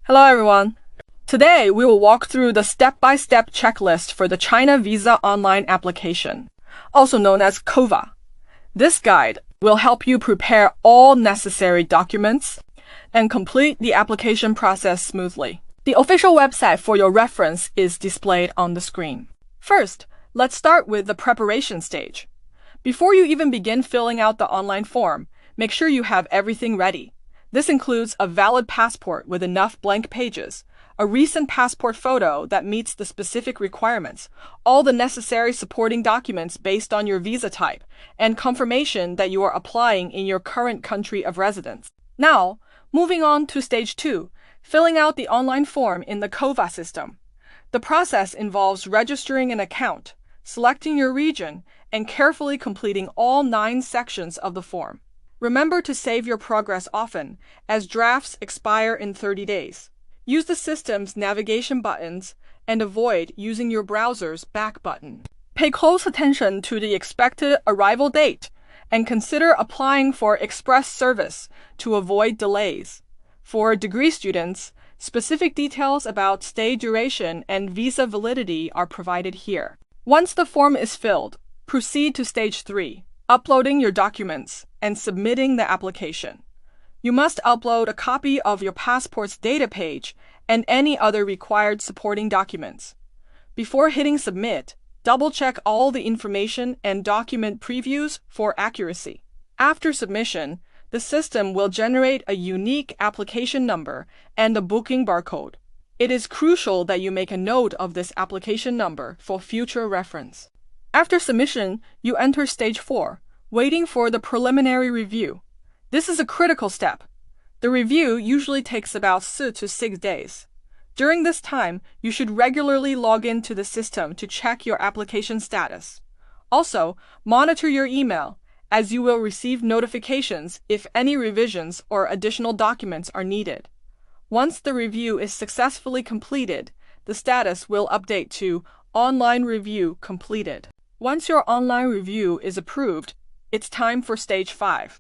Hello everyone. Today we will walk through the step-by-step checklist for the China Visa Online Application, also known as COVA. This guide will help you prepare all necessary documents and complete the application process smoothly. The official website for your reference is displayed on the screen. First, let's start with the preparation stage. Before you even begin filling out the online form, make sure you have everything ready. This includes a valid passport with enough blank pages, a recent passport photo that meets the specific requirements, all the necessary supporting documents based on your visa type, and confirmation that you are applying in your current country of residence. Now, moving on to stage 2, filling out the online form in the COVA system. The process involves registering an account, selecting your region, and carefully completing all 9 sections of the form. Remember to save your progress often, as drafts expire in 30 days. Use the system's navigation buttons and avoid using your browser's back button. Pay close attention to the expected arrival date and consider applying for express service to avoid delays. For degree students, specific details about stay duration and visa validity are provided here. Once the form is filled, proceed to stage 3, uploading your documents and submitting the application. You must upload a copy of your passport's data page and any other required supporting documents. Before hitting submit, double-check all the information and document previews for accuracy. After submission, the system will generate a unique application number and a booking barcode. It is crucial that you make a note of this application number for future reference. After submission, you enter stage 4, waiting for the preliminary review. This is a critical step. The review usually takes about 4 to 6 days. During this time, you should regularly log into the system to check your application status. Also, monitor your email, as you will receive notifications if any revisions or additional documents are needed. Once the review is successfully completed, the status will update to Online Review Completed. Once your online review is approved, it's time for stage 5.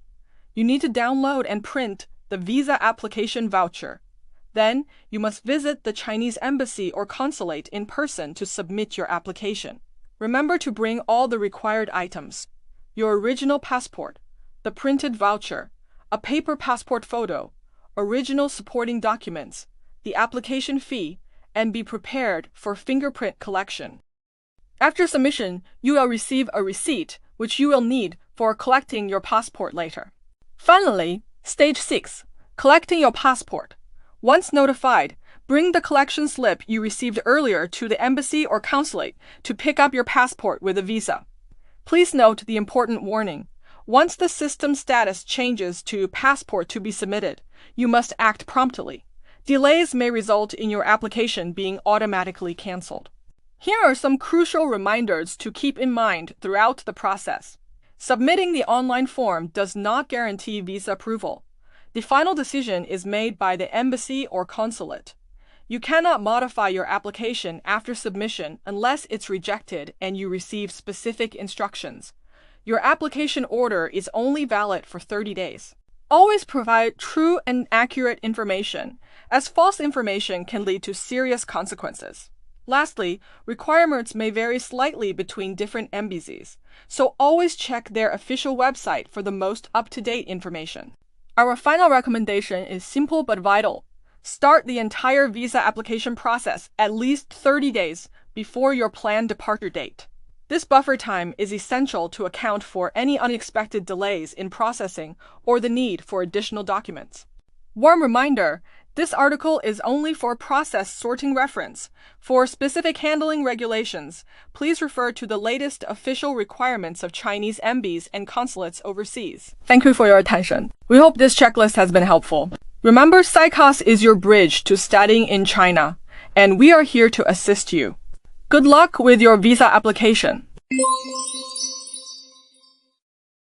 You need to download and print the visa application voucher. Then, you must visit the Chinese embassy or consulate in person to submit your application. Remember to bring all the required items: your original passport, the printed voucher, a paper passport photo, original supporting documents, the application fee, and be prepared for fingerprint collection. After submission, you will receive a receipt, which you will need for collecting your passport later. Finally, stage 6, collecting your passport. Once notified, bring the collection slip you received earlier to the embassy or consulate to pick up your passport with a visa. Please note the important warning. Once the system status changes to passport to be submitted, you must act promptly. Delays may result in your application being automatically canceled. Here are some crucial reminders to keep in mind throughout the process. Submitting the online form does not guarantee visa approval. The final decision is made by the embassy or consulate. You cannot modify your application after submission unless it's rejected and you receive specific instructions. Your application order is only valid for 30 days. Always provide true and accurate information, as false information can lead to serious consequences. Lastly, requirements may vary slightly between different embassies, so always check their official website for the most up-to-date information. Our final recommendation is simple but vital. Start the entire visa application process at least 30 days before your planned departure date. This buffer time is essential to account for any unexpected delays in processing or the need for additional documents. Warm reminder: this article is only for process sorting reference. For specific handling regulations, please refer to the latest official requirements of Chinese embassies and consulates overseas. Thank you for your attention. We hope this checklist has been helpful. Remember, SICAS is your bridge to studying in China, and we are here to assist you. Good luck with your visa application.